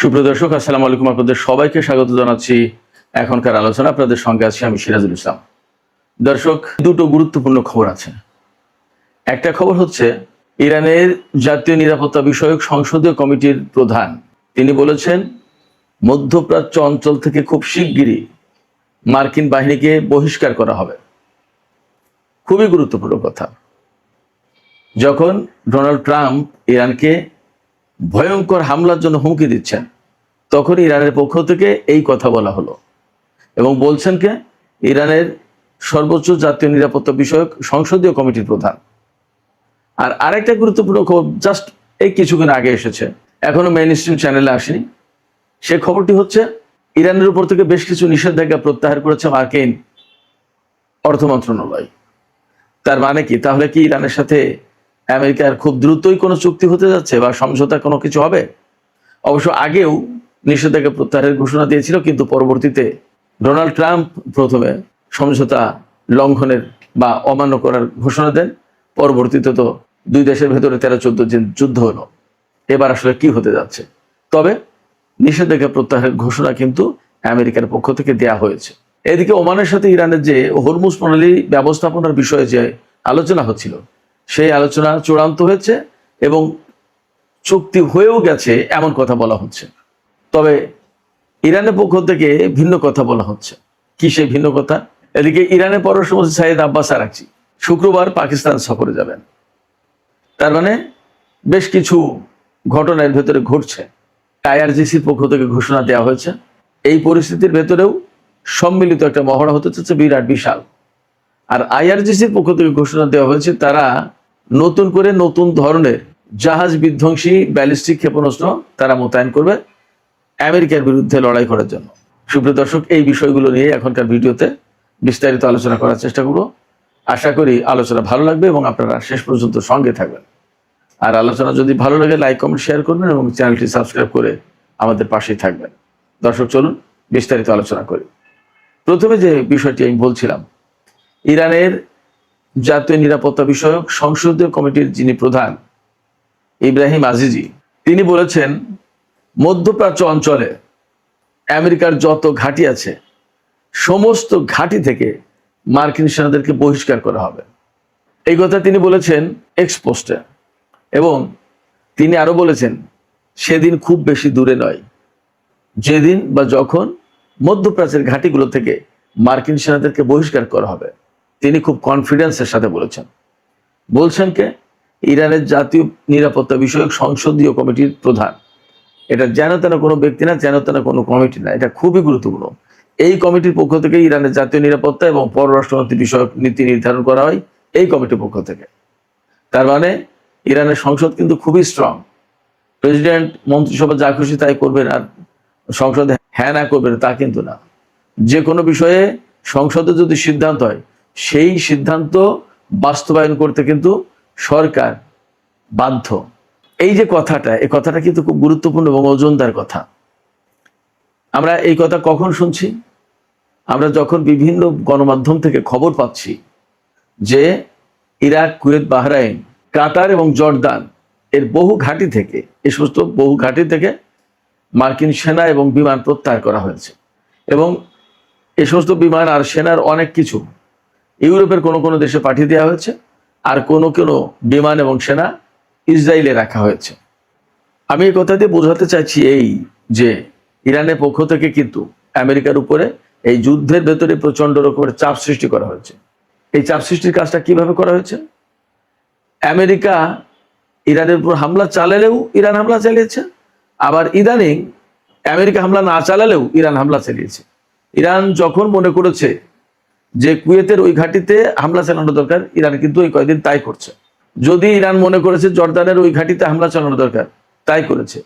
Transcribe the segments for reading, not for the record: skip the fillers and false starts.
সুপ্রিয় দর্শক, আসসালামু আলাইকুম। আপনাদের সবাইকে স্বাগত জানাচ্ছি এখনকার আলোচনা। আপনাদের সঙ্গে আছি আমি সিরাজুল ইসলাম। দর্শক, দুটো গুরুত্বপূর্ণ খবর আছে। একটা খবর হচ্ছে ইরানের জাতীয় নিরাপত্তা বিষয়ক সংসদীয় কমিটির প্রধান তিনি বলেছেন মধ্যপ্রাচ্য অঞ্চল থেকে খুব শিগগিরই মার্কিন বাহিনীকে বহিষ্কার করা হবে। খুবই গুরুত্বপূর্ণ কথা। যখন ডোনাল্ড ট্রাম্প ইরানকে ভয়ঙ্কর হামলার জন্য হুমকি দিচ্ছেন, তখন ইরানের পক্ষ থেকে এই কথা বলা হলো এবং বলছেন কে? ইরানের সর্বোচ্চ জাতীয় নিরাপত্তা বিষয়ক সংসদীয় কমিটির প্রধান। আর আরেকটা গুরুত্বপূর্ণ খবর জাস্ট এই কিছুক্ষণ আগে এসেছে, এখনো মেইন স্ট্রিম চ্যানেলে আসেনি। সে খবরটি হচ্ছে ইরানের উপর থেকে বেশ কিছু নিষেধাজ্ঞা প্রত্যাহার করেছে মার্কিন অর্থ মন্ত্রণালয়। তার মানে কি? তাহলে কি ইরানের সাথে আমেরিকার খুব দ্রুতই কোনো চুক্তি হতে যাচ্ছে বা সমঝোতা কোনো কিছু হবে? অবশ্য আগেও নিষেধাজ্ঞা প্রত্যাহারের ঘোষণা দিয়েছিল, কিন্তু পরবর্তীতে ডোনাল্ড ট্রাম্প প্রথমে সমঝোতা লঙ্ঘনের বা অমান্য করার ঘোষণা দেন। পরবর্তীতে তো দুই দেশের ভেতরে 13-14 দিন যুদ্ধ হলো। এবার আসলে কি হতে যাচ্ছে? তবে নিষেধাজ্ঞা প্রত্যাহারের ঘোষণা কিন্তু আমেরিকার পক্ষ থেকে দেয়া হয়েছে। এদিকে ওমানের সাথে ইরানের যে হরমুজ প্রণালী ব্যবস্থাপনার বিষয়ে যে আলোচনা হচ্ছিল, সেই আলোচনা চূড়ান্ত হয়েছে এবং চুক্তি হয়েও গেছে এমন কথা বলা হচ্ছে। তবে ইরানের পক্ষ থেকে ভিন্ন কথা বলা হচ্ছে। কি সেই ভিন্ন কথা? এদিকে ইরানের পররাষ্ট্রমন্ত্রী সাইয়েদ আব্বাস আরাকচি শুক্রবার পাকিস্তান সফরে যাবেন। তার মানে বেশ কিছু ঘটনার ভেতরে ঘটছে। আইআরজিসির পক্ষ থেকে ঘোষণা দেওয়া হয়েছে। এই পরিস্থিতির ভেতরেও সম্মিলিত একটা মহড়া হতে চলেছে বিরাট বিশাল। আর আইআরজিসির পক্ষ থেকে ঘোষণা দেওয়া হয়েছে তারা নতুন করে নতুন ধরনের জাহাজ বিধ্বংসী ব্যালিস্টিক ক্ষেপণাস্ত্র তারা মোতায়েন করবে আমেরিকার বিরুদ্ধে লড়াই করার জন্য। সুপ্রিয় দর্শক, এই বিষয়গুলো নিয়ে এখনকার ভিডিওতে বিস্তারিত আলোচনা করার চেষ্টা করব। আশা করি আলোচনা ভালো লাগবে এবং আপনারা শেষ পর্যন্ত সঙ্গে থাকবেন। আর আলোচনা যদি ভালো লাগে লাইক কমেন্ট শেয়ার করবেন এবং চ্যানেলটি সাবস্ক্রাইব করে আমাদের পাশেই থাকবেন। দর্শক, চলুন বিস্তারিত আলোচনা করি। প্রথমে যে বিষয়টি আমি বলছিলাম, ইরানের জাতীয় নিরাপত্তা বিষয়ক সংসদীয় কমিটির যিনি প্রধান ইব্রাহিম আজিজি, তিনি বলেছেন মধ্যপ্রাচ্য অঞ্চলে আমেরিকার যত ঘাঁটি আছে সমস্ত ঘাঁটি থেকে মার্কিন সেনাদেরকে বহিষ্কার করা হবে। এই কথা তিনি বলেছেন এক্স পোস্টে। এবং তিনি আরো বলেছেন সেদিন খুব বেশি দূরে নয় যেদিন বা যখন মধ্যপ্রাচ্যের ঘাঁটিগুলো থেকে মার্কিন সেনাদেরকে বহিষ্কার করা হবে। তিনি খুব কনফিডেন্সের সাথে বলছেন কে? ইরানের জাতীয় নিরাপত্তা বিষয়ক সংসদীয় কমিটির প্রধান। এটা যেন তেন কোনো ব্যক্তি না, যেন তেন কোনো কমিটি না, এটা খুবই গুরুত্বপূর্ণ। এই কমিটির পক্ষ থেকে ইরানের জাতীয় নিরাপত্তা এবং পররাষ্ট্রনীতি বিষয়ক নীতি নির্ধারণ করা হয় এই কমিটির পক্ষ থেকে। তার মানে ইরানের সংসদ কিন্তু খুবই স্ট্রং। প্রেসিডেন্ট মন্ত্রিসভা যা খুশি তাই করবেন আর সংসদে হ্যাঁ না করবেন তা কিন্তু না। যে কোনো বিষয়ে সংসদে যদি সিদ্ধান্ত হয়, সেই সিদ্ধান্ত বাস্তবায়ন করতে কিন্তু সরকার বাধ্য। এই যে কথাটা, এই কথাটা কিন্তু খুব গুরুত্বপূর্ণ এবং ওজনদার কথা। আমরা এই কথা কখন শুনছি? আমরা যখন বিভিন্ন গণমাধ্যম থেকে খবর পাচ্ছি যে ইরাক, কুয়েত, বাহরাইন, কাতার এবং জর্দান এর বহু ঘাঁটি থেকে, এই সমস্ত বহু ঘাঁটি থেকে মার্কিন সেনা এবং বিমান প্রত্যাহার করা হয়েছে। এবং এই সমস্ত বিমান আর সেনার অনেক কিছু ইউরোপের কোনো কোনো দেশে পাঠিয়ে দেওয়া হয়েছে, আর কোনো কোনো বিমান এবং সেনা ইসরায়েলে রাখা হয়েছে। আমি এই কথা দিয়ে বোঝাতে চাইছি এই যে ইরানের পক্ষ থেকে কিন্তু আমেরিকার উপরে এই যুদ্ধের ভেতরে প্রচন্ড রকমের চাপ সৃষ্টি করা হয়েছে। এই চাপ সৃষ্টির কাজটা কিভাবে করা হয়েছে? আমেরিকা ইরানের উপর হামলা চালালেও ইরান হামলা চালিয়েছে, আবার ইদানিং আমেরিকা হামলা না চালালেও ইরান হামলা চালিয়েছে। ইরান যখন মনে করেছে যে কুয়েতের ওই ঘাঁটিতে হামলা চালানো দরকার, ইরান কিন্তু এই কয়েকদিন তাই করছে। যদি ইরান মনে করেছে জর্দানের ওই ঘাঁটিতে হামলা চালানো দরকার, তাই করেছে।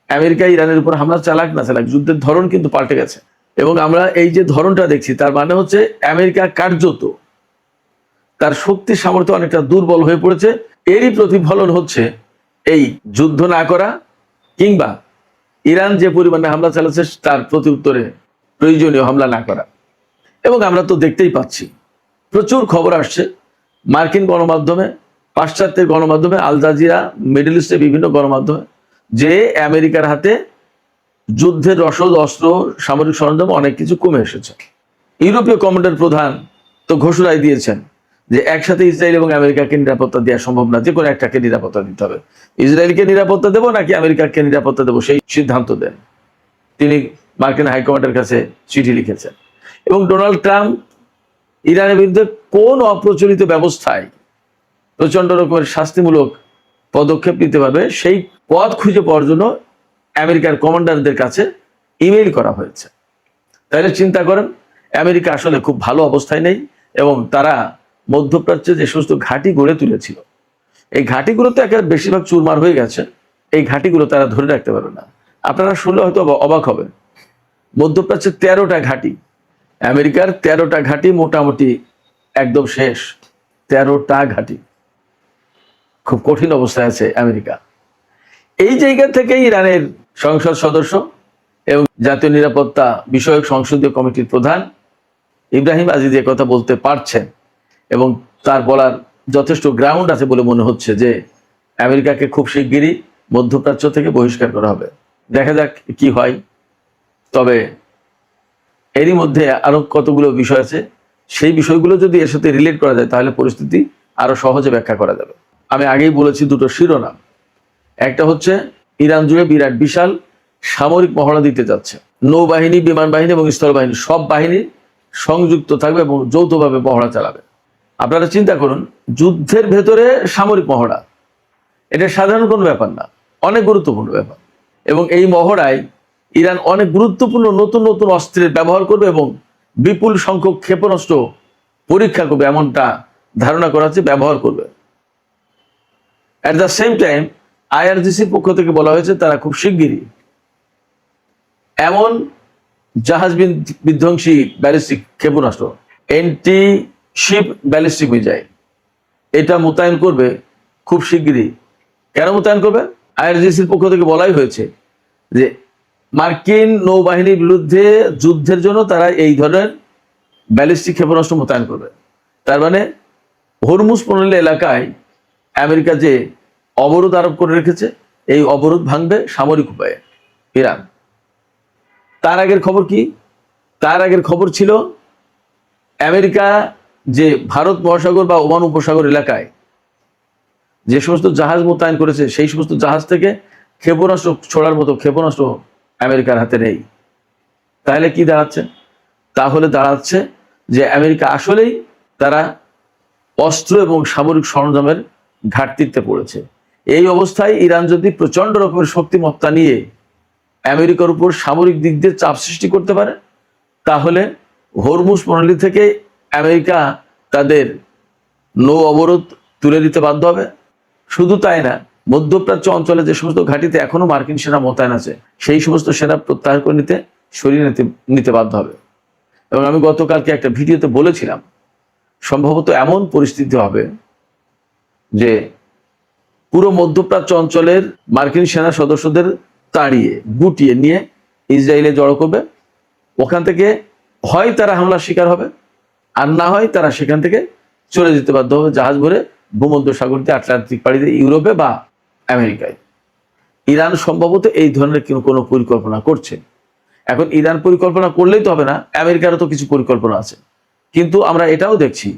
আমেরিকা ইরানের উপর হামলা চালাক না চালাক, যুদ্ধের ধরন কিন্তু পাল্টে গেছে। এবং আমরা এই যে ধরনটা দেখছি, তার মানে হচ্ছে আমেরিকা কার্যত তার শক্তি সামর্থ্য অনেকটা দুর্বল হয়ে পড়েছে। এরই প্রতিফলন হচ্ছে এই যুদ্ধ না করা, কিংবা ইরান যে পরিমাণে হামলা চালাচ্ছে তার প্রতি উত্তরে প্রয়োজনীয় হামলা না করা। এবং আমরা তো দেখতেই পাচ্ছি, প্রচুর খবর আসছে মার্কিন গণমাধ্যমে, পাশ্চাত্যের গণমাধ্যমে, আল জাজিরা, মিডল ইস্টের বিভিন্ন গণমাধ্যমে, যে আমেরিকার হাতে যুদ্ধের রসদ, অস্ত্র, সামরিক সরঞ্জাম অনেক কিছু কমে এসেছে। ইউরোপীয় কমান্ডার প্রধান তো ঘোষণায় দিয়েছেন যে একসাথে ইসরায়েল এবং আমেরিকাকে নিরাপত্তা দেওয়া সম্ভব না, যে কোনো একটাকে নিরাপত্তা দিতে হবে। ইসরায়েলকে নিরাপত্তা দেবো নাকি আমেরিকাকে নিরাপত্তা দেবো, সেই সিদ্ধান্ত দেন। তিনি মার্কিন হাইকমান্ডের কাছে চিঠি লিখেছেন। এবং ডোনাল্ড ট্রাম্প ইরানের বিরুদ্ধে কোন অপ্রচলিত ব্যবস্থায় প্রচন্ড রকমের শাস্তিমূলক পদক্ষেপ নিতে পারবে সেই পথ খুঁজে পাওয়ার জন্য আমেরিকার কমান্ডারদের কাছে ইমেইল করা হয়েছে। তাহলে চিন্তা করেন, আমেরিকা আসলে খুব ভালো অবস্থায় নেই এবং তারা মধ্যপ্রাচ্যে যে সমস্ত ঘাঁটি গড়ে তুলেছিল, এই ঘাঁটিগুলো তো একেবারে বেশিরভাগ চুরমার হয়ে গেছে। এই ঘাঁটিগুলো তারা ধরে রাখতে পারবে না। আপনারা শুনলে হয়তো অবাক হবেন, মধ্যপ্রাচ্যে 13টা ঘাঁটি, আমেরিকার 13টা ঘাঁটি মোটামুটি একদম শেষ। 13টা ঘাঁটি, খুব কঠিন অবস্থায় আছে আমেরিকা। এই জায়গা থেকে ইরানের সংসদ সদস্য এবং জাতীয় নিরাপত্তা বিষয়ক সংসদীয় কমিটির প্রধান ইব্রাহিম আজিজি কথা বলতে পারছেন এবং তার বলার যথেষ্ট গ্রাউন্ড আছে বলে মনে হচ্ছে যে আমেরিকাকে খুব শিগগিরই মধ্যপ্রাচ্য থেকে বহিষ্কার করা হবে। দেখা যাক কি হয়। তবে এরই মধ্যে আরো কতগুলো বিষয় আছে, সেই বিষয়গুলো যদি এর সাথে রিলেট করা যায় তাহলে পরিস্থিতি আরো সহজে ব্যাখ্যা করা যাবে। আমি আগেই বলেছি দুটো শিরোনাম। একটা হচ্ছে ইরান জুড়ে বিরাট বিশাল সামরিক মহড়া দিতে যাচ্ছে, নৌবাহিনী, বিমান বাহিনী এবং স্থলবাহিনী সব বাহিনী সংযুক্ত থাকবে এবং যৌথভাবে মহড়া চালাবে। আপনারা চিন্তা করুন, যুদ্ধের ভেতরে সামরিক মহড়া, এটা সাধারণ কোনো ব্যাপার না, অনেক গুরুত্বপূর্ণ ব্যাপার। এবং এই মহড়ায় ইরান অনেক গুরুত্বপূর্ণ নতুন নতুন অস্ত্রের ব্যবহার করবে এবং বিপুল সংখ্যক ক্ষেপণাস্ত্র পরীক্ষা করবে, এমনটা ধারণা করা হচ্ছে, ব্যবহার করবে। অ্যাট দ্য সেম টাইম আইআরজিসির পক্ষ থেকে বলা হয়েছে তারা খুব শিগগিরই এমন জাহাজ বিধ্বংসী ব্যালিস্টিক ক্ষেপণাস্ত্র, এন্টি শিপ ব্যালিস্টিক মিসাইল, এটা মোতায়েন করবে খুব শিগগিরই। কেন মোতায়েন করবে? আইআরজিসির পক্ষ থেকে বলাই হয়েছে যে মার্কিন নৌবাহিনীর বিরুদ্ধে যুদ্ধের জন্য তারা এই ধরনের ব্যালিস্টিক ক্ষেপণাস্ত্র মোতায়েন করবে। তার মানে হরমুজ প্রণালী এলাকায় আমেরিকা যে অবরোধ আরোপ করে রেখেছে, এই অবরোধ ভাঙবে সামরিক উপায়ে ইরান। তার আগের খবর কি? তার আগের খবর ছিল আমেরিকা যে ভারত মহাসাগর বা ওমান উপসাগর এলাকায় যে সমস্ত জাহাজ মোতায়েন করেছে, সেই সমস্ত জাহাজ থেকে ক্ষেপণাস্ত্র ছোড়ার মতো ক্ষেপণাস্ত্র আমেরিকার হাতে নেই। তাহলে কি দাঁড়াচ্ছে? তাহলে দাঁড়াচ্ছে যে আমেরিকা আসলেই তারা অস্ত্র এবং সামরিক সরঞ্জামের ঘাটতিতে পড়েছে। এই অবস্থায় ইরান যদি প্রচন্ড রকমের শক্তিমত্তা নিয়ে আমেরিকার উপর সামরিক দিক দিয়ে চাপ সৃষ্টি করতে পারে, তাহলে হরমুজ প্রণালী থেকে আমেরিকা তাদের নৌ অবরোধ তুলে দিতে বাধ্য হবে। শুধু তাই না, মধ্যপ্রাচ্য অঞ্চলে যে সমস্ত ঘাঁটিতে এখনো মার্কিন সেনা মোতায়েন আছে, সেই সমস্ত সেনা প্রত্যাহার করে সরিয়ে নিতে বাধ্য হবে। এবং আমি গতকালকে একটা ভিডিওতে বলেছিলাম, সম্ভবত এমন পরিস্থিতি হবে যে পুরো মধ্যপ্রাচ্য অঞ্চলের মার্কিন সেনা সদস্যদের তাড়িয়ে গুটিয়ে নিয়ে ইসরায়েলে জড়ো করবে। ওখান থেকে হয় তারা হামলার শিকার হবে, আর না হয় তারা সেখান থেকে চলে যেতে বাধ্য হবে জাহাজ ভরে ভূমধ্য সাগর দিয়ে, আটলান্টিক পাড়ি দিয়ে ইউরোপে বা আমেরিকায়। ইরান সম্ভবত এই ধরনের কোনো পরিকল্পনা করছে। এখন ইরান পরিকল্পনা করলেই তো হবে না, আমেরিকারও তো কিছু পরিকল্পনা আছে। কিন্তু আমরা এটাও দেখছি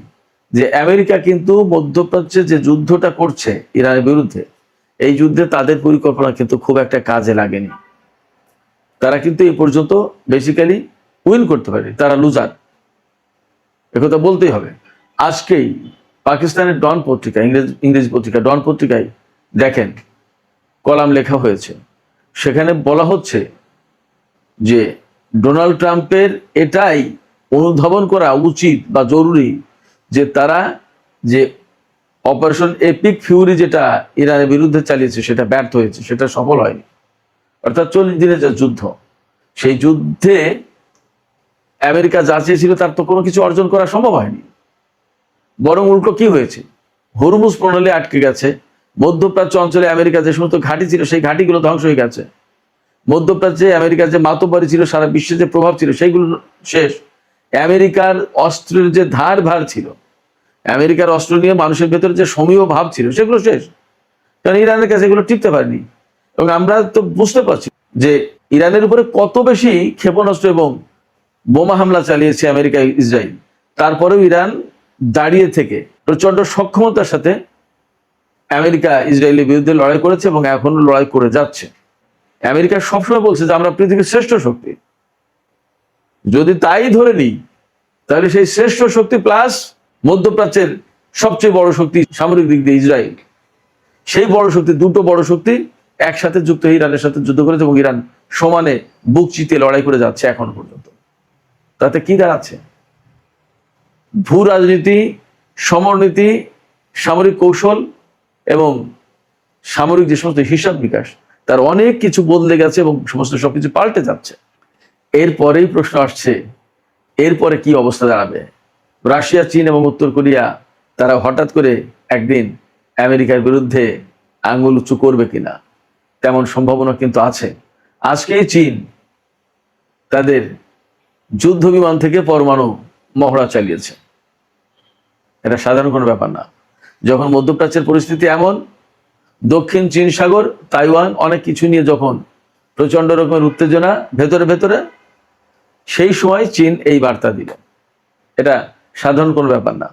যে আমেরিকা কিন্তু মধ্যপ্রাচ্যে যে যুদ্ধটা করছে ইরানের বিরুদ্ধে, এই যুদ্ধে তাদের পরিকল্পনা কিন্তু খুব একটা কাজে লাগেনি। তারা কিন্তু এই পর্যন্ত বেসিক্যালি উইন করতে পারেনি, তারা লুজার, একথা বলতেই হবে। আজকেই পাকিস্তানের ডন পত্রিকা, ইংরেজি পত্রিকা ডন পত্রিকায় দেখেন কলাম লেখা হয়েছে, সেখানে বলা হচ্ছে যে ডোনাল্ড ট্রাম্পের এটাই অনুধাবন করা উচিত বা জরুরি যে তারা যে অপারেশন এপিক ফিউরি যেটা ইরানের বিরুদ্ধে চালিয়েছে সেটা ব্যর্থ হয়েছে, সেটা সফল হয়নি। অর্থাৎ 40 দিনের যে যুদ্ধ, সেই যুদ্ধে আমেরিকা যা চেয়েছিল তার তো কোনো কিছু অর্জন করা সম্ভব হয়নি। বরং উল্টো কি হয়েছে, হরমুজ প্রণালী আটকে গেছে। মধ্যপ্রাচ্য অঞ্চলে আমেরিকা যে সমস্ত ঘাঁটি ছিল সেই ঘাঁটিগুলো ধ্বংস হয়ে গেছে। মধ্যপ্রাচ্যে আমেরিকার যে মাতব্বরি ছিল, সারা বিশ্বে যে প্রভাব ছিল, সেইগুলো শেষ। আমেরিকার অস্ত্রের যে ধার ভার ছিল, আমেরিকার অস্ত্র নিয়ে মানুষের ভেতরে যে সমীহ ভাব ছিল, সেগুলো শেষ। কারণ ইরানের কাছে এগুলো টিকতে পারেনি। এবং আমরা তো বুঝতে পারছি যে ইরানের উপরে কত বেশি ক্ষেপণাস্ত্র এবং বোমা হামলা চালিয়েছে আমেরিকা ইসরায়েল, তারপরেও ইরান দাঁড়িয়ে থেকে প্রচন্ড সক্ষমতার সাথে আমেরিকা ইসরায়েলের বিরুদ্ধে লড়াই করেছে এবং এখনো লড়াই করে যাচ্ছে। আমেরিকা সবসময় বলছে যে আমরা পৃথিবীর শ্রেষ্ঠ শক্তি। যদি তাই ধরে নিই, তাহলে সেই শ্রেষ্ঠ শক্তি প্লাস মধ্যপ্রাচ্যের সবচেয়ে বড় শক্তি সামরিক দিক দিয়ে ইসরায়েল, সেই বড় শক্তি, দুটো বড় শক্তি একসাথে যুক্ত হয়ে ইরানের সাথে যুদ্ধ করেছে এবং ইরান সমানে বুক চিতিয়ে লড়াই করে যাচ্ছে এখন পর্যন্ত। তাতে কি দাঁড়াচ্ছে? ভূ রাজনীতি, সমরনীতি, সামরিক কৌশল এবং সামরিক যে সমস্ত হিসাব বিকাশ, তার অনেক কিছু বদলে গেছে এবং সমস্ত সবকিছু পাল্টে যাচ্ছে। এরপরেই প্রশ্ন আসছে, এরপরে কি অবস্থা দাঁড়াবে? রাশিয়া, চীন এবং উত্তর কোরিয়া তারা হঠাৎ করে একদিন আমেরিকার বিরুদ্ধে আঙ্গুল উঁচু করবে কিনা, তেমন সম্ভাবনা কিন্তু আছে। আজকেই চীন তাদের যুদ্ধ বিমান থেকে পরমাণু মহড়া চালিয়েছে। এটা সাধারণ কোনো ব্যাপার না। যখন মধ্যপ্রাচ্যের পরিস্থিতি এমন, দক্ষিণ চীন সাগর, তাইওয়ান, অনেক কিছু নিয়ে যখন প্রচন্ড রকমের উত্তেজনা ভেতরে ভেতরে, সেই সময় চীন এই বার্তা দিল। এটা সাধারণ কোনো ব্যাপার না।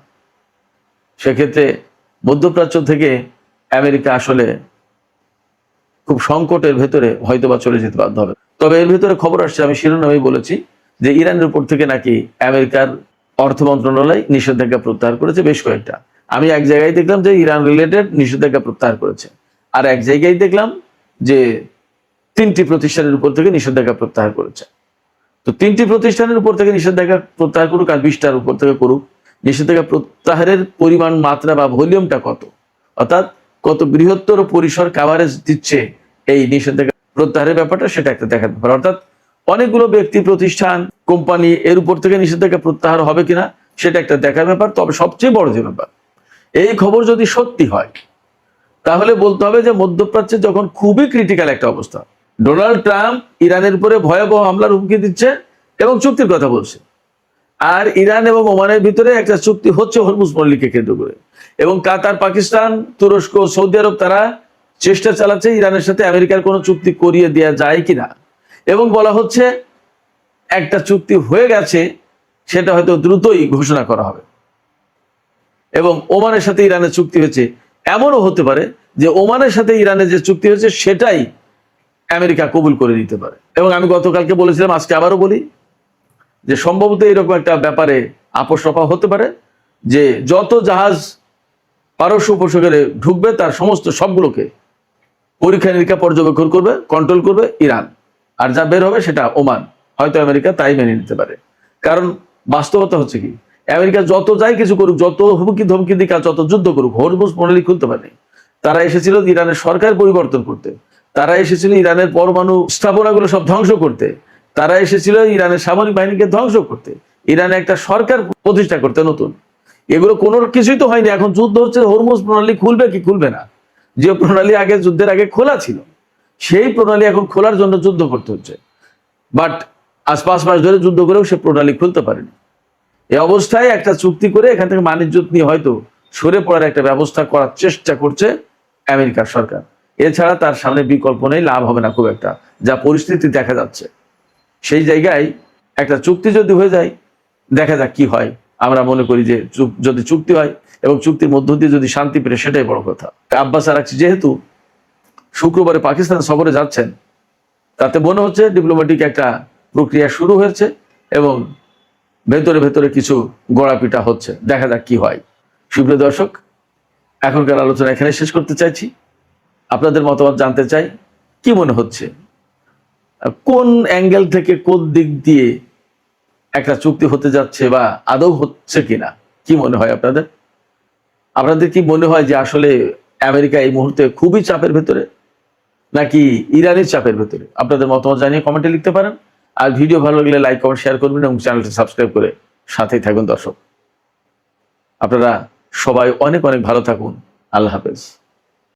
সেক্ষেত্রে মধ্যপ্রাচ্য থেকে আমেরিকা আসলে খুব সংকটের ভেতরে হয়তোবা চলে যেতে বাধ্য হবে। তবে এর ভেতরে খবর আসছে, আমি শিরোনামেই বলেছি যে ইরানের উপর থেকে নাকি আমেরিকার অর্থ মন্ত্রণালয় নিষেধাজ্ঞা প্রত্যাহার করেছে বেশ কয়েকটা। আমি এক জায়গায় দেখলাম যে ইরান রিলেটেড নিষেধাজ্ঞা প্রত্যাহার করেছে, আর এক জায়গায় দেখলাম যে 3টি প্রতিষ্ঠানের উপর থেকে নিষেধাজ্ঞা প্রত্যাহার করেছে। তো 3টি প্রতিষ্ঠানের উপর থেকে নিষেধাজ্ঞা প্রত্যাহার করুক আর 20টার উপর থেকে করুক, নিষেধাজ্ঞা প্রত্যাহারের পরিমাণ, মাত্রা বা ভলিউমটা কত, অর্থাৎ কত বৃহত্তর পরিসর কাভারেজ দিচ্ছে এই নিষেধাজ্ঞা প্রত্যাহারের ব্যাপারটা, সেটা একটা দেখার ব্যাপার। অর্থাৎ অনেকগুলো ব্যক্তি, প্রতিষ্ঠান, কোম্পানি এর উপর থেকে নিষেধাজ্ঞা প্রত্যাহার হবে কিনা সেটা একটা দেখার ব্যাপার। তবে সবচেয়ে বড় যে ব্যাপার, এই খবর যদি সত্যি হয় তাহলে বলতে হবে যে মধ্যপ্রাচ্যে যখন খুবই ক্রিটিক্যাল একটা অবস্থা, ডোনাল্ড ট্রাম্প ইরানের উপরে ভয়াবহ হামলার হুমকি দিচ্ছে এবং চুক্তির কথা বলছে, আর ইরান এবং ওমানের ভিতরে একটা চুক্তি হচ্ছে হরমুজ পল্লীকে কেন্দ্র করে, এবং কাতার, পাকিস্তান, তুরস্ক, সৌদি আরব তারা চেষ্টা চালাচ্ছে ইরানের সাথে আমেরিকার কোনো চুক্তি করিয়ে দেওয়া যায় কিনা, এবং বলা হচ্ছে একটা চুক্তি হয়ে গেছে, সেটা হয়তো দ্রুতই ঘোষণা করা হবে। এবং ওমানের সাথে ইরানের চুক্তি হয়েছে, এমনও হতে পারে যে ওমানের সাথে ইরানের যে চুক্তি হয়েছে সেটাই আমেরিকা কবুল করে নিতে পারে। এবং আমি গতকালকে বলেছিলাম, আজকে আবারও বলি যে সম্ভবত এরকম একটা ব্যাপারে আপোষ রফা হতে পারে যে যত জাহাজ পারস্য উপসাগরে ঢুকবে তার সমস্ত সবগুলোকে পরীক্ষা নিরীক্ষা, পর্যবেক্ষণ করবে, কন্ট্রোল করবে ইরান, আর যা বের হবে সেটা ওমান। হয়তো আমেরিকা তাই মেনে নিতে পারে। কারণ বাস্তবতা হচ্ছে কি, আমেরিকা যত যাই কিছু করুক, যত হুমকি ধমকি দিক, যত যুদ্ধ করুক, হরমুজ প্রণালী খুলতে পারেনি। তারা এসেছিল ইরানের সরকার পরিবর্তন করতে, তারা এসেছিল ইরানের পরমাণু স্থাপনাগুলো সব ধ্বংস করতে, তারা এসেছিল ইরানের সামরিক বাহিনীকে ধ্বংস করতে, ইরানে একটা সরকার প্রতিষ্ঠা করতে নতুন। এগুলো কোনো কিছুই তো হয়নি। এখন যুদ্ধ হচ্ছে হরমুজ প্রণালী খুলবে কি খুলবে না। যে প্রণালী আগে যুদ্ধের আগে খোলা ছিল, সেই প্রণালী এখন খোলার জন্য যুদ্ধ করতে হচ্ছে। বাট আজ 5 মাস ধরে যুদ্ধ করেও সে প্রণালী খুলতে পারেনি। এই অবস্থায় একটা চুক্তি করে এখান থেকে বাণিজ্য নিয়ে হয়তো সরে পড়ার একটা ব্যবস্থা করার চেষ্টা করছে আমেরিকার সরকার। এছাড়া তার সামনে বিকল্প নেই, লাভ হবে না খুব একটা, যা পরিস্থিতি দেখা যাচ্ছে। সেই জায়গায় একটা চুক্তি যদি হয়ে যায়, দেখা যাক কি হয়। আমরা মনে করি যে যদি চুক্তি হয় এবং চুক্তির মধ্য দিয়ে যদি শান্তি পেরে, সেটাই বড় কথা। আব্বাস আরাকচি যেহেতু শুক্রবারে পাকিস্তান সফরে যাচ্ছেন, তাতে মনে হচ্ছে ডিপ্লোম্যাটিক একটা প্রক্রিয়া শুরু হয়েছে এবং ভেতরে ভেতরে কিছু গড়াপিটা হচ্ছে। দেখা যাক কি হয়। সুপ্রিয় দর্শক, এখনকার আলোচনা এখানে শেষ করতে চাইছি। আপনাদের মতামত জানতে চাই, কি মনে হচ্ছে, কোন অ্যাঙ্গেল থেকে, কোন দিক দিয়ে একটা চুক্তি হতে যাচ্ছে বা আদৌ হচ্ছে কিনা, কি মনে হয় আপনাদের? আপনাদের কি মনে হয় যে আসলে আমেরিকা এই মুহূর্তে খুবই চাপের ভেতরে, নাকি ইরানের চাপের ভেতরে? আপনাদের মতামত জানিয়ে কমেন্টে লিখতে পারেন। আর ভিডিও ভালো লাগলে লাইক, কমেন্ট, শেয়ার করবেন এবং চ্যানেলটি সাবস্ক্রাইব করে সাথেই থাকবেন। দর্শক, আপনারা সবাই অনেক অনেক ভালো থাকুন। আল্লাহ হাফেজ।